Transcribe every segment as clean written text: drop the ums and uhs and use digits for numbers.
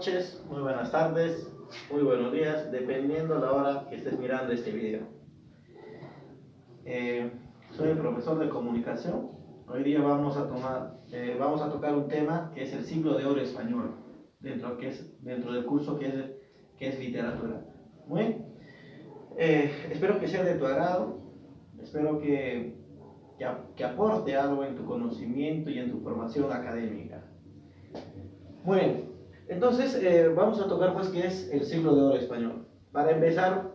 noches, muy buenas tardes, muy buenos días, dependiendo la hora que estés mirando este video. Soy el profesor de comunicación. Hoy día vamos a tocar un tema que es el siglo de oro español, dentro del curso que es literatura. Muy bien. Espero que sea de tu agrado, espero que aporte algo en tu conocimiento y en tu formación académica. Muy bien, entonces vamos a tocar pues qué es el siglo de oro español. Para empezar,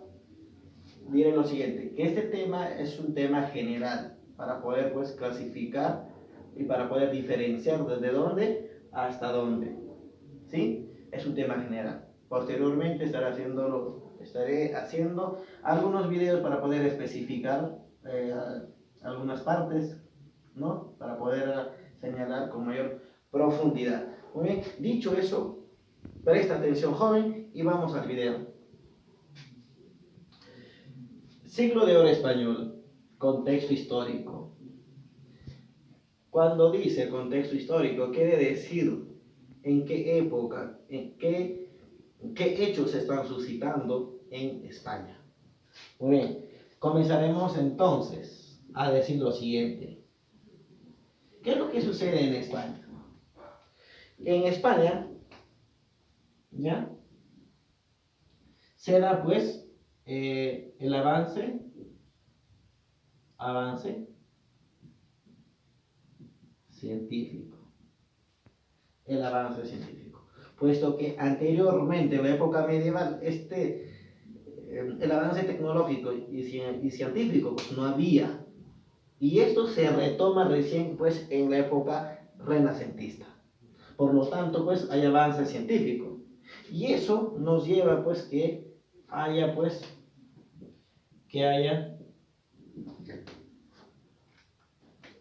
diré lo siguiente, que este tema es un tema general para poder pues clasificar y para poder diferenciar desde dónde hasta dónde, ¿sí? Es un tema general. Posteriormente estaré haciendo algunos videos para poder especificar algunas partes, ¿no? Para poder señalar con mayor profundidad. Muy bien, dicho eso, presta atención, joven, y vamos al video. Siglo de oro español, contexto histórico. Cuando dice contexto histórico, quiere decir en qué época, en qué hechos se están suscitando en España. Muy bien, comenzaremos entonces a decir lo siguiente. ¿Qué es lo que sucede en España? En España, ¿ya? Se da pues el avance científico. El avance científico. Puesto que anteriormente, en la época medieval, el avance tecnológico y científico pues, no había. Y esto se retoma recién pues en la época renacentista. Por lo tanto, pues hay avance científico. Y eso nos lleva pues que haya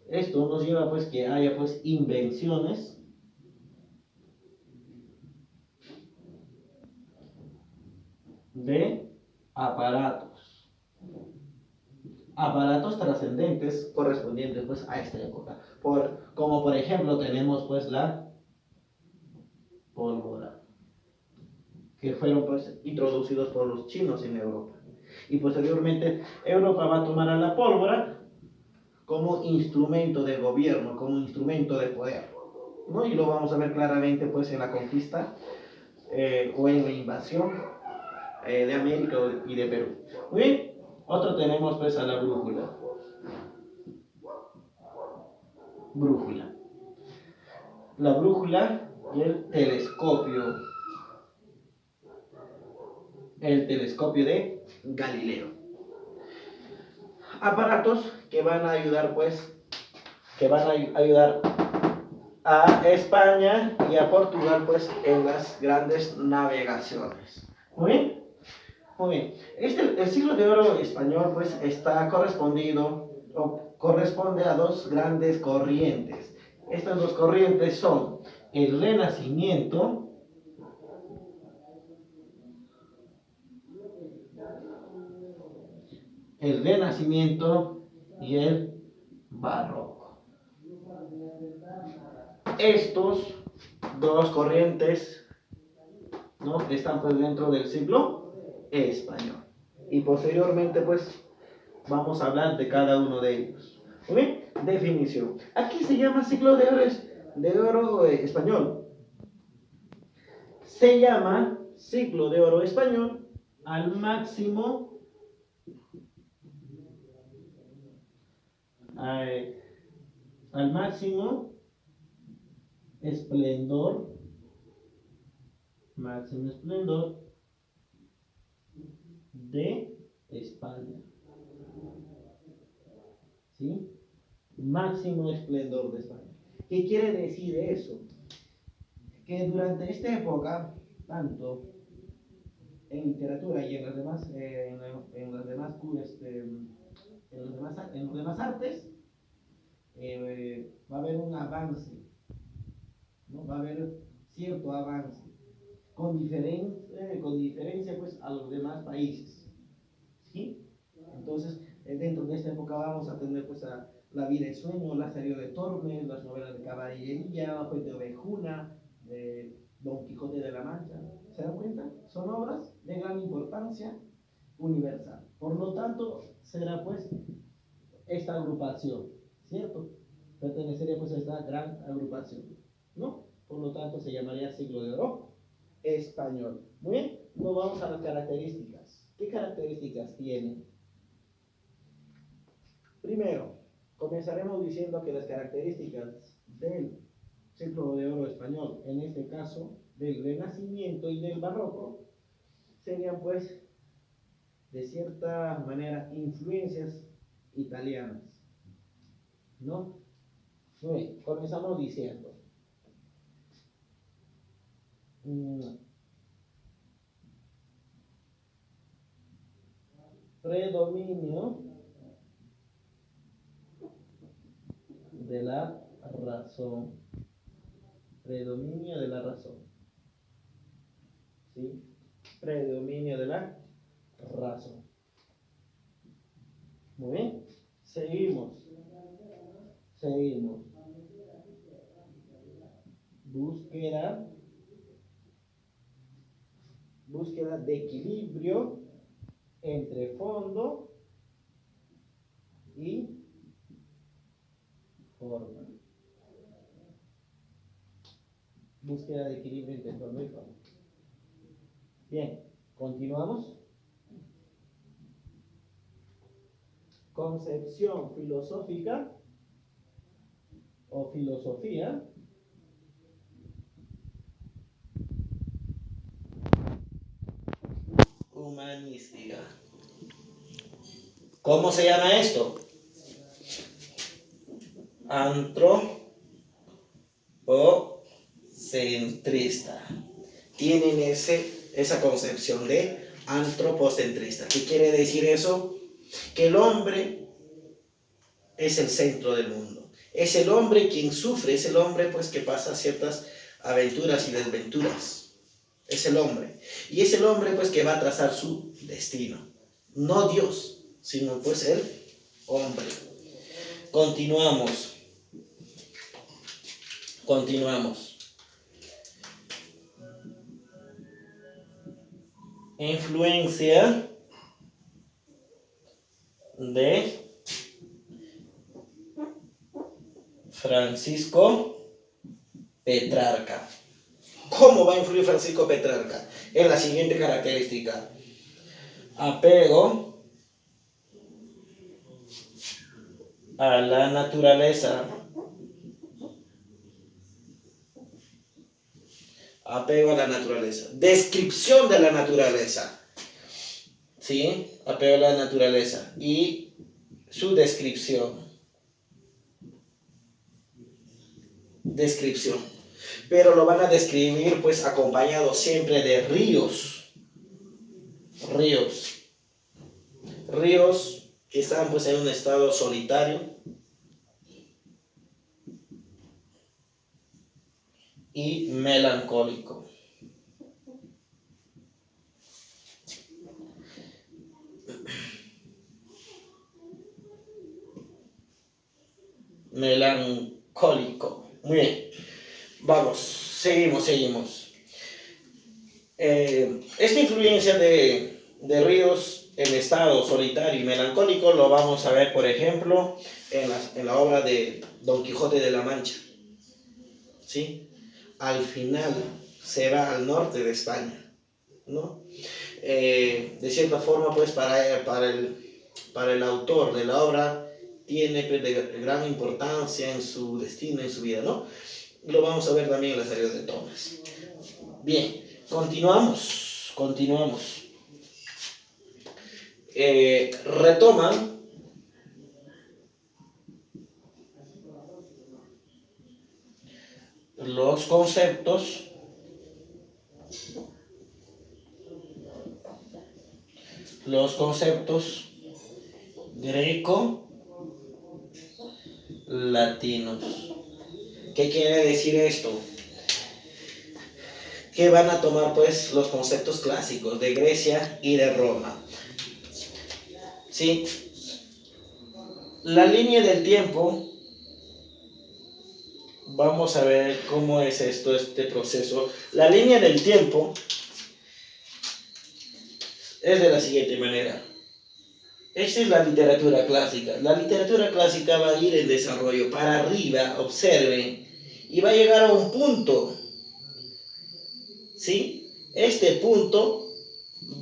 esto nos lleva pues que haya pues invenciones de aparatos trascendentes correspondientes pues a esta época, como por ejemplo tenemos pues la pólvora, que fueron pues introducidos por los chinos en Europa, y posteriormente Europa va a tomar a la pólvora como instrumento de gobierno, como instrumento de poder, ¿no? Y lo vamos a ver claramente pues en la conquista o en la invasión de América y de Perú. Muy bien, otro tenemos pues a la brújula. La brújula y el telescopio de Galileo. Aparatos que van a ayudar a España y a Portugal pues en las grandes navegaciones. Muy bien. Muy bien, el siglo de oro español pues está corresponde a dos grandes corrientes. Estas dos corrientes son el Renacimiento y el Barroco. Estos dos corrientes, ¿no?, están pues dentro del siglo español. Y posteriormente pues vamos a hablar de cada uno de ellos. Muy bien, definición. Aquí se llama siglo de oro español. Se llama siglo de oro español al máximo esplendor de España. ¿Sí? Máximo esplendor de España. ¿Qué quiere decir eso? Que durante esta época, tanto en literatura y en los demás artes, va a haber un avance, ¿no? Va a haber cierto avance, con diferencia pues a los demás países, ¿sí? Entonces, dentro de esta época vamos a tener pues a La vida y sueño, Lazarillo de Tormes, las novelas de caballería, Fuente de Ovejuna, Don Quijote de la Mancha. ¿Se dan cuenta? Son obras de gran importancia universal. Por lo tanto, será pues esta agrupación, ¿cierto? Pertenecería pues a esta gran agrupación, ¿no? Por lo tanto, se llamaría siglo de oro español. Muy bien, nos vamos a las características. ¿Qué características tiene? Primero, comenzaremos diciendo que las características del siglo de oro español, en este caso del Renacimiento y del Barroco, serían pues de cierta manera influencias italianas, ¿no? Muy bien, comenzamos diciendo predominio de la razón. Predominio de la razón. ¿Sí? Predominio de la razón. Muy bien. Seguimos. Búsqueda de equilibrio entre fondo y forma. Búsqueda de equilibrio entre fondo y forma. Bien, continuamos. Concepción filosófica o filosofía humanística. ¿Cómo se llama esto? Antropocentrista. Tienen esa concepción de antropocentrista. ¿Qué quiere decir eso? Que el hombre es el centro del mundo. Es el hombre quien sufre, es el hombre pues que pasa ciertas aventuras y desventuras. Es el hombre. Y es el hombre pues que va a trazar su destino. No Dios, sino pues el hombre. Continuamos. Influencia de Francisco Petrarca. ¿Cómo va a influir Francisco Petrarca? En la siguiente característica. Apego a la naturaleza. Apego a la naturaleza. Descripción de la naturaleza. ¿Sí? Apego a la naturaleza. Y su descripción. Pero lo van a describir pues acompañado siempre de ríos que están pues en un estado solitario y melancólico. Muy bien. Vamos, seguimos. Esta influencia de ríos en estado solitario y melancólico lo vamos a ver, por ejemplo, en la obra de Don Quijote de la Mancha. ¿Sí? Al final se va al norte de España, ¿no? De cierta forma, pues para el autor de la obra tiene de gran importancia en su destino, en su vida, ¿no? Lo vamos a ver también en la serie de Tomás. Bien, continuamos. Retoman los conceptos greco-latinos. ¿Qué quiere decir esto? Que van a tomar pues los conceptos clásicos de Grecia y de Roma. ¿Sí? La línea del tiempo vamos a ver cómo es esto, este proceso. La línea del tiempo es de la siguiente manera. Esta es la literatura clásica. La literatura clásica va a ir en desarrollo para arriba, observen, y va a llegar a un punto, ¿sí? Este punto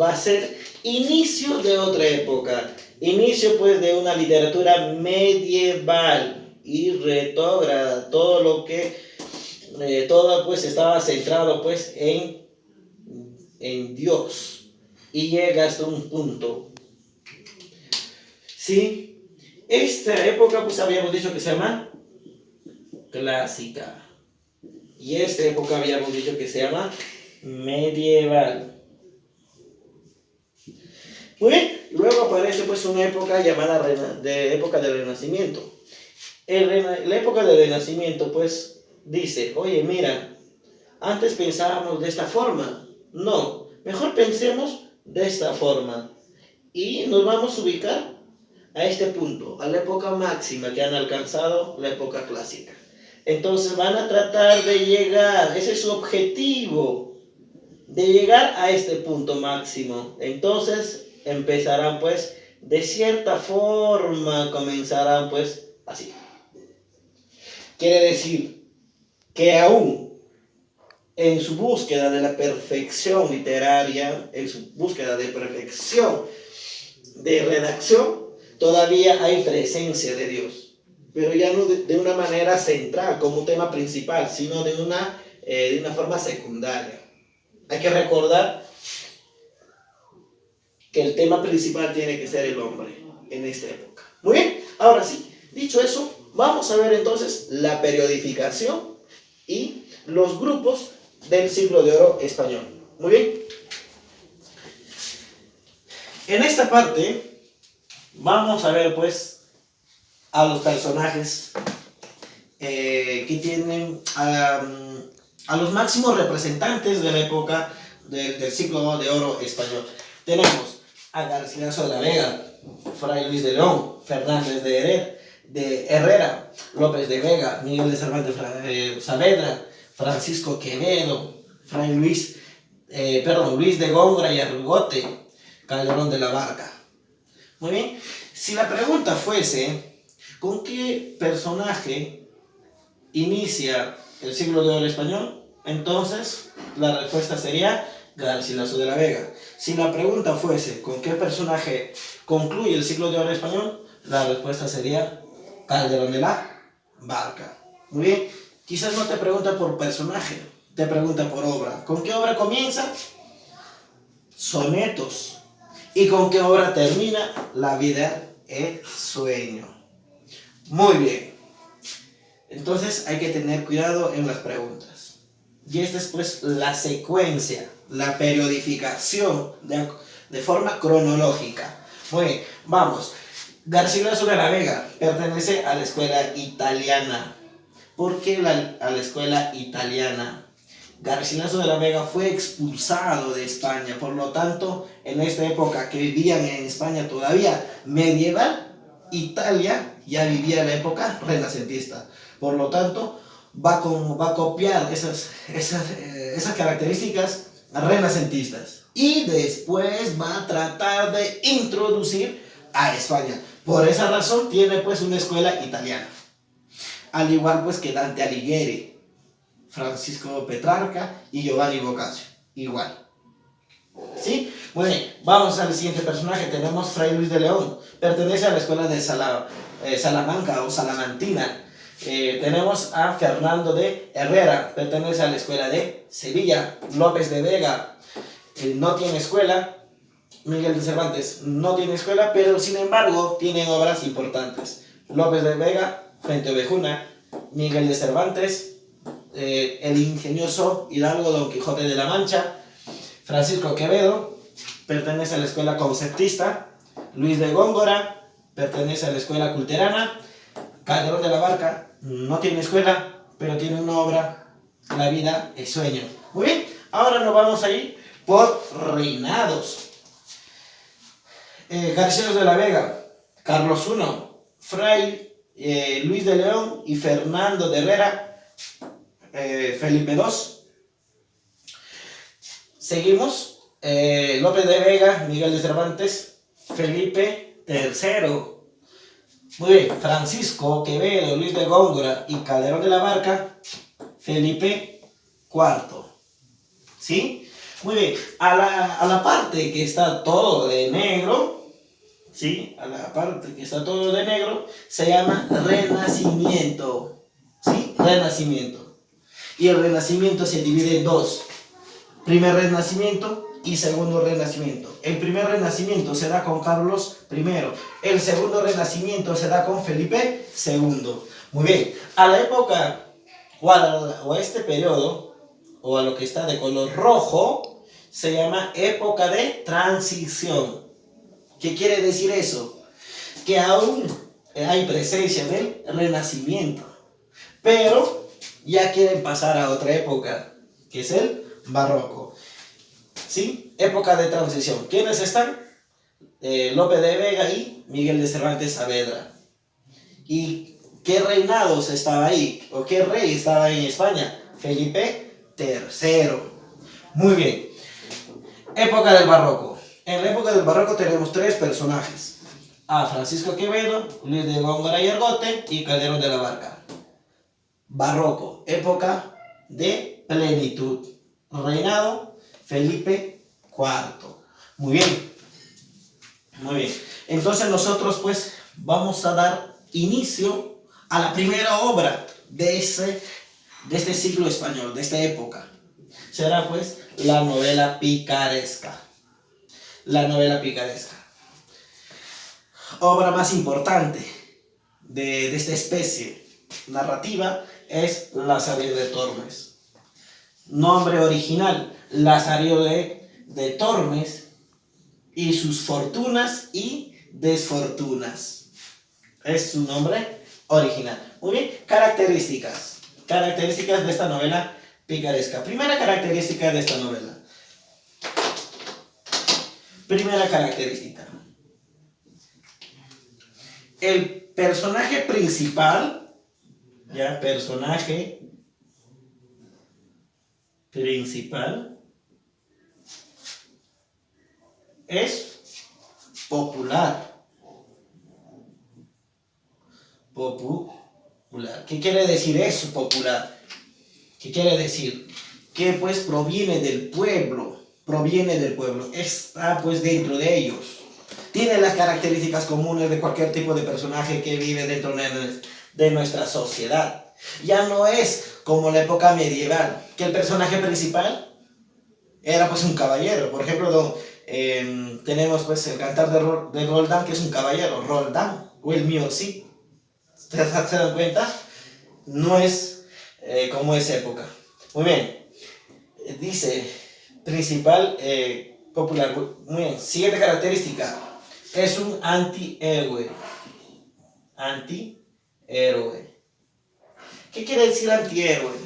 va a ser inicio de otra época, inicio pues de una literatura medieval y retrógrada, todo lo que, todo pues estaba centrado pues en Dios, y llega hasta un punto. ¿Sí? Esta época, pues habíamos dicho que se llama clásica. Y esta época habíamos dicho que se llama medieval. Muy bien, luego aparece pues una época llamada época del Renacimiento. La época del Renacimiento pues dice, oye mira, antes pensábamos de esta forma. No, mejor pensemos de esta forma. Y nos vamos a ubicar a este punto, a la época máxima que han alcanzado, la época clásica. Entonces van a tratar de llegar, ese es su objetivo, de llegar a este punto máximo. Entonces empezarán pues, de cierta forma, comenzarán pues así. Quiere decir que aún en su búsqueda de la perfección literaria, en su búsqueda de perfección de redacción, todavía hay presencia de Dios, pero ya no de una manera central, como un tema principal, sino de una forma secundaria. Hay que recordar que el tema principal tiene que ser el hombre en esta época. Muy bien, ahora sí, dicho eso, vamos a ver entonces la periodificación y los grupos del siglo de oro español. Muy bien. En esta parte vamos a ver pues a los personajes que tienen a los máximos representantes de la época del siglo de oro español. Tenemos a Garcilaso de la Vega, Fray Luis de León, Fernández de Herrera, López de Vega, Miguel de Cervantes Saavedra, Francisco Quevedo, Fray Luis de Góngora y Argote, Calderón de la Barca. Muy bien, si la pregunta fuese, ¿con qué personaje inicia el siglo de oro español? Entonces, la respuesta sería Garcilaso de la Vega. Si la pregunta fuese, ¿con qué personaje concluye el siglo de oro español? La respuesta sería Calderón de la Barca. Muy bien, quizás no te pregunta por personaje, te pregunta por obra. ¿Con qué obra comienza? Sonetos. ¿Y con qué obra termina? La vida es sueño. Muy bien. Entonces hay que tener cuidado en las preguntas. Y esta es pues la secuencia, la periodificación de forma cronológica. Muy bien, vamos. Garcilaso de la Vega pertenece a la escuela italiana. ¿Por qué a la escuela italiana? Garcilaso de la Vega fue expulsado de España, por lo tanto, en esta época que vivían en España todavía medieval, Italia ya vivía la época renacentista. Por lo tanto, va a copiar esas características renacentistas y después va a tratar de introducir a España. Por esa razón tiene pues una escuela italiana. Al igual pues que Dante Alighieri, Francisco Petrarca y Giovanni Boccaccio. Igual. ¿Sí? Muy bien, vamos al siguiente personaje. Tenemos Fray Luis de León. Pertenece a la escuela de Salamanca o Salamantina. Tenemos a Fernando de Herrera. Pertenece a la escuela de Sevilla. López de Vega no tiene escuela. Miguel de Cervantes no tiene escuela, pero sin embargo tienen obras importantes. López de Vega, Fuente Ovejuna. Miguel de Cervantes, el ingenioso hidalgo Don Quijote de la Mancha. Francisco Quevedo pertenece a la escuela conceptista. Luis de Góngora pertenece a la escuela culterana. Calderón de la Barca no tiene escuela, pero tiene una obra, La vida es sueño. Muy bien, ahora nos vamos a ir por reinados. Garcilaso de la Vega, Carlos I, Fray Luis de León y Fernando de Herrera Felipe II. Seguimos. Lope de Vega, Miguel de Cervantes, Felipe III. Muy bien. Francisco Quevedo, Luis de Góngora y Calderón de la Barca, Felipe IV. ¿Sí? Muy bien. A la parte que está todo de negro, ¿sí? A la parte que está todo de negro, se llama Renacimiento. ¿Sí? Renacimiento. Y el Renacimiento se divide en dos. Primer Renacimiento y segundo Renacimiento. El primer Renacimiento se da con Carlos I. El segundo Renacimiento se da con Felipe II. Muy bien. A la época, o a este periodo, o a lo que está de color rojo, se llama época de transición. ¿Qué quiere decir eso? Que aún hay presencia del Renacimiento, pero ya quieren pasar a otra época, que es el Barroco. ¿Sí? Época de transición. ¿Quiénes están? Lope de Vega y Miguel de Cervantes Saavedra. ¿Y qué reinados estaba ahí? ¿O qué rey estaba ahí en España? Felipe III. Muy bien. Época del Barroco. En la época del Barroco tenemos tres personajes. A Francisco Quevedo, Luis de Góngora y Argote y Calderón de la Barca. Barroco. Época de plenitud. Reinado Felipe IV. Muy bien. Muy bien. Entonces nosotros pues vamos a dar inicio a la primera obra de este siglo español, de esta época. Será pues la novela picaresca. La novela picaresca. Obra más importante de esta especie narrativa es Lazarillo de Tormes. Nombre original, Lazarillo de Tormes y sus fortunas y desfortunas. Es su nombre original. Muy bien, características. Características de esta novela picaresca. Primera característica de esta novela. Primera característica. El personaje principal, ya, personaje principal es popular. Popular. ¿Qué quiere decir eso, popular? ¿Qué quiere decir? Que pues proviene del pueblo. Proviene del pueblo. Está pues dentro de ellos. Tiene las características comunes de cualquier tipo de personaje que vive dentro de nuestra sociedad. Ya no es como la época medieval, que el personaje principal era pues un caballero. Por ejemplo, tenemos pues el cantar de Roldán, que es un caballero, Roldán, o el mío sí. ¿Se dan cuenta? No es como esa época. Muy bien. Dice, principal, popular. Muy bien. Siguiente característica. Es un antihéroe. Antihéroe. ¿Qué quiere decir antihéroe?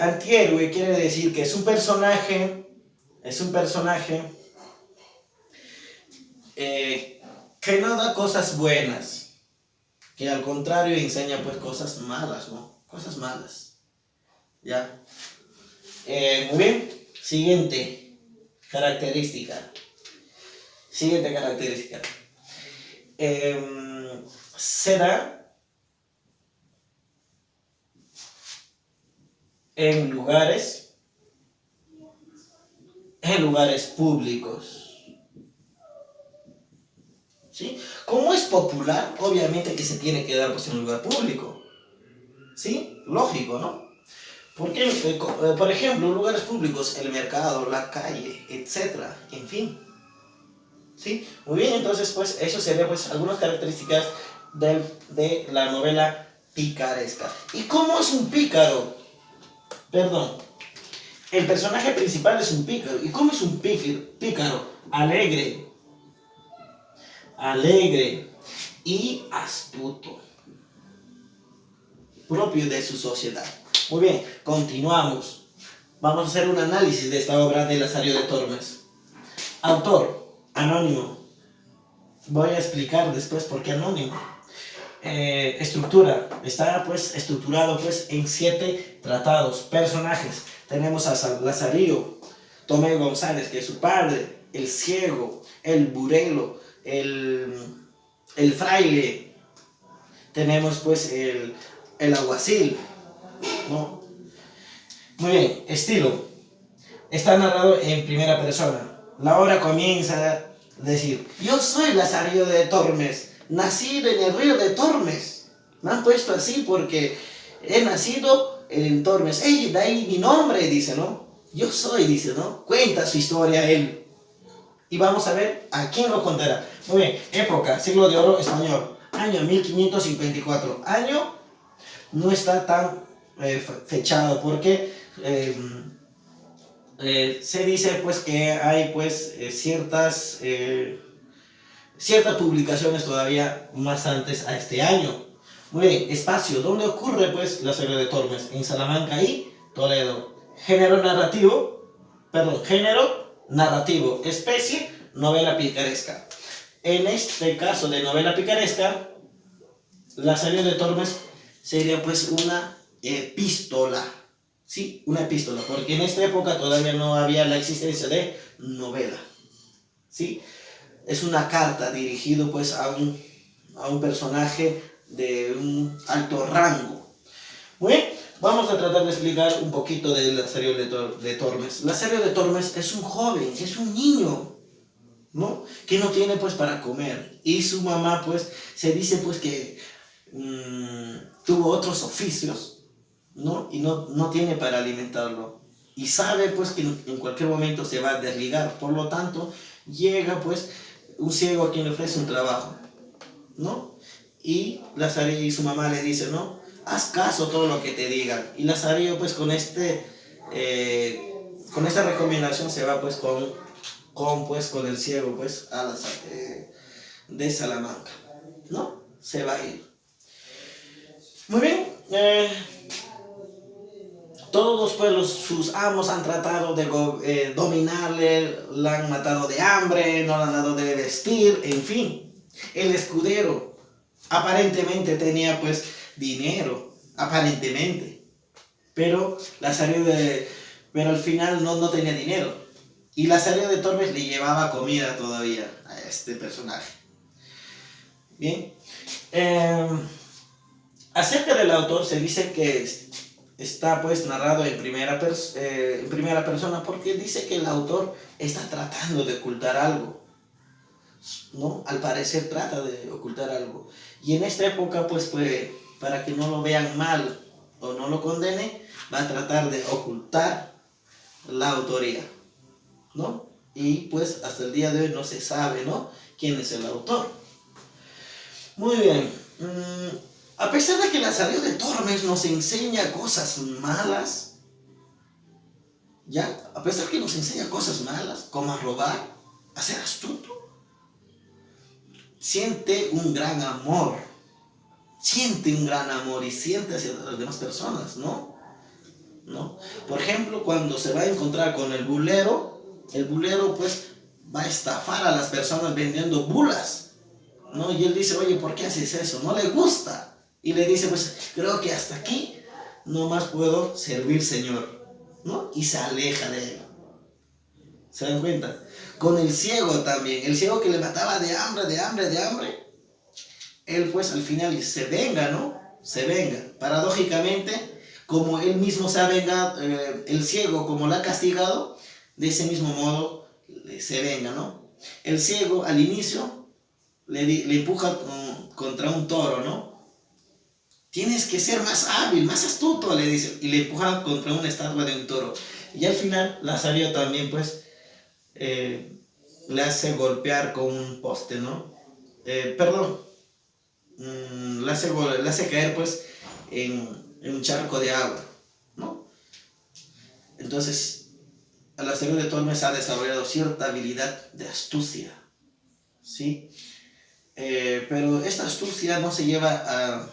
Antihéroe quiere decir que es un personaje que no da cosas buenas, que al contrario enseña pues cosas malas, ¿no? Cosas malas. ¿Ya? Muy bien. Siguiente característica. Se da en lugares públicos. ¿Sí? Como es popular, obviamente que se tiene que dar pues, en un lugar público. ¿Sí? Lógico, ¿no? Porque, por ejemplo, lugares públicos, el mercado, la calle, etcétera, en fin. ¿Sí? Muy bien, entonces, pues, eso sería, pues, algunas características de la novela picaresca. ¿Y cómo es un pícaro? Perdón. El personaje principal es un pícaro. ¿Y cómo es un pícaro? Alegre y astuto. Propio de su sociedad. Muy bien, continuamos. Vamos a hacer un análisis de esta obra de Lazarillo de Tormes. Autor, anónimo. Voy a explicar después por qué anónimo. estructura. Está pues estructurado pues en 7 tratados. Personajes. Tenemos a Lazarillo, Tomé González, que es su padre, el ciego, el burelo, el fraile. Tenemos pues el alguacil, ¿no? Muy bien, estilo. Está narrado en primera persona. La obra comienza a decir: yo soy Lazarillo de Tormes, nacido en el río de Tormes. Me han puesto así porque he nacido en Tormes. Ey, de ahí mi nombre, dice, ¿no? Yo soy, dice, ¿no? Cuenta su historia él. Y vamos a ver a quién lo contará. Muy bien, época, siglo de oro español. Año 1554. Año no está tan fechado porque se dice pues que hay pues ciertas publicaciones todavía más antes a este año. Muy bien, espacio. ¿Dónde ocurre pues la serie de Tormes? En Salamanca y Toledo. Género narrativo. Especie, novela picaresca. En este caso de novela picaresca, la serie de Tormes sería pues una epístola. Sí, una epístola, porque en esta época todavía no había la existencia de novela. ¿Sí? Es una carta dirigida pues a un personaje de un alto rango. Muy bien, vamos a tratar de explicar un poquito de la serie de Tormes. La serie de Tormes es un joven, es un niño, ¿no? Que no tiene pues para comer. Y su mamá pues se dice pues que tuvo otros oficios, ¿no? Y no tiene para alimentarlo. Y sabe pues que en cualquier momento se va a desligar. Por lo tanto, llega pues un ciego a quien le ofrece un trabajo, ¿no? Y Lazarillo y su mamá le dicen, ¿no? Haz caso a todo lo que te digan. Y Lazarillo pues con esta recomendación se va pues con el ciego pues de Salamanca, ¿no? Se va a ir. Muy bien. Todos pues sus amos han tratado de dominarle, la han matado de hambre, no le han dado de vestir, en fin. El escudero aparentemente tenía pues dinero, aparentemente, pero al final no tenía dinero. Y Lazarillo de Tormes le llevaba comida todavía a este personaje. Bien. Acerca del autor se dice que está pues narrado en primera persona porque dice que el autor está tratando de ocultar algo, ¿no? Al parecer trata de ocultar algo. Y en esta época pues para que no lo vean mal o no lo condenen, va a tratar de ocultar la autoría, ¿no? Y pues hasta el día de hoy no se sabe, ¿no?, quién es el autor. Muy bien. A pesar de que Lazarillo de Tormes nos enseña cosas malas, ¿ya? A pesar de que nos enseña cosas malas, como a robar, a ser astuto, siente un gran amor y siente hacia las demás personas, ¿no? Por ejemplo, cuando se va a encontrar con el bulero pues va a estafar a las personas vendiendo bulas, ¿no? Y él dice, oye, ¿por qué haces eso? No le gusta. Y le dice, pues creo que hasta aquí no más puedo servir, señor, ¿no? Y se aleja de él. ¿Se dan cuenta? Con el ciego también, el ciego que le mataba de hambre, él pues al final se venga, ¿no? Se venga. Paradójicamente, como él mismo se ha vengado, el ciego como lo ha castigado, de ese mismo modo se venga, ¿no? El ciego al inicio le empuja contra un toro, ¿no? Tienes que ser más hábil, más astuto, le dice, y le empuja contra una estatua de un toro. Y al final Lazarillo también pues le hace golpear con un poste, ¿no? Le hace caer pues en un charco de agua, ¿no? Entonces Lazarillo de Tormes ha desarrollado cierta habilidad de astucia, ¿sí? Pero esta astucia no se lleva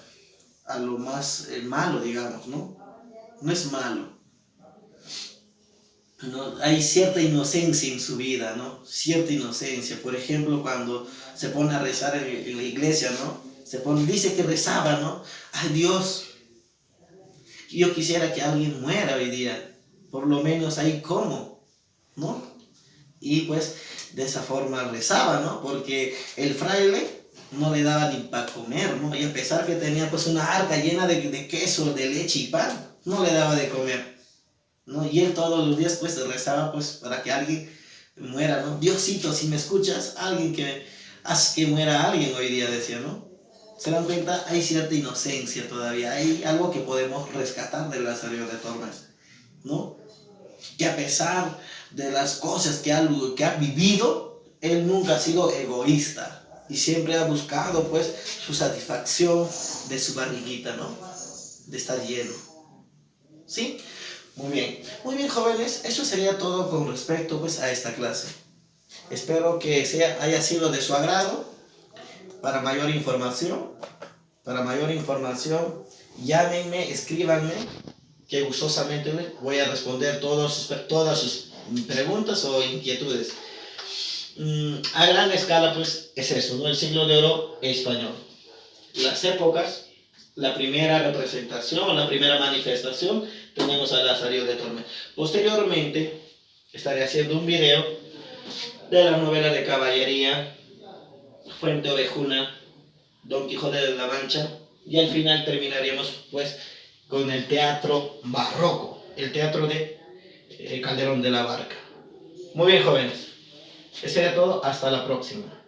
a lo más malo, digamos, ¿no? No es malo. ¿no? Hay cierta inocencia en su vida, ¿no? Cierta inocencia. Por ejemplo, cuando se pone a rezar en la iglesia, ¿no? Dice que rezaba, ¿no? Ay Dios, yo quisiera que alguien muera hoy día. Por lo menos ahí como, ¿no? Y pues de esa forma rezaba, ¿no? Porque el fraile no le daba ni para comer, ¿no? Y a pesar que tenía pues una arca llena de queso, de leche y pan, no le daba de comer, ¿no? Y él todos los días pues rezaba pues para que alguien muera, ¿no? Diosito, si me escuchas, haz que muera alguien hoy día, decía, ¿no? ¿Se dan cuenta? Hay cierta inocencia todavía, hay algo que podemos rescatar de Lazarillo de Tormes, ¿no? Que a pesar de las cosas que ha vivido, él nunca ha sido egoísta y siempre ha buscado pues su satisfacción de su barriguita, ¿no? De estar lleno. ¿Sí? Muy bien jóvenes, eso sería todo con respecto pues a esta clase. Espero que haya sido de su agrado. Para mayor información, llámenme, escríbanme, que gustosamente voy a responder todas sus preguntas o inquietudes. A gran escala pues es eso, ¿no? El siglo de oro español. Las épocas, la primera representación, la primera manifestación, tenemos a Lazarillo de Tormes. Posteriormente estaré haciendo un video de la novela de caballería Fuente Ovejuna, Don Quijote de la Mancha, y al final terminaríamos pues con el teatro barroco, el teatro de Calderón de la Barca. Muy bien jóvenes, eso sería todo, hasta la próxima.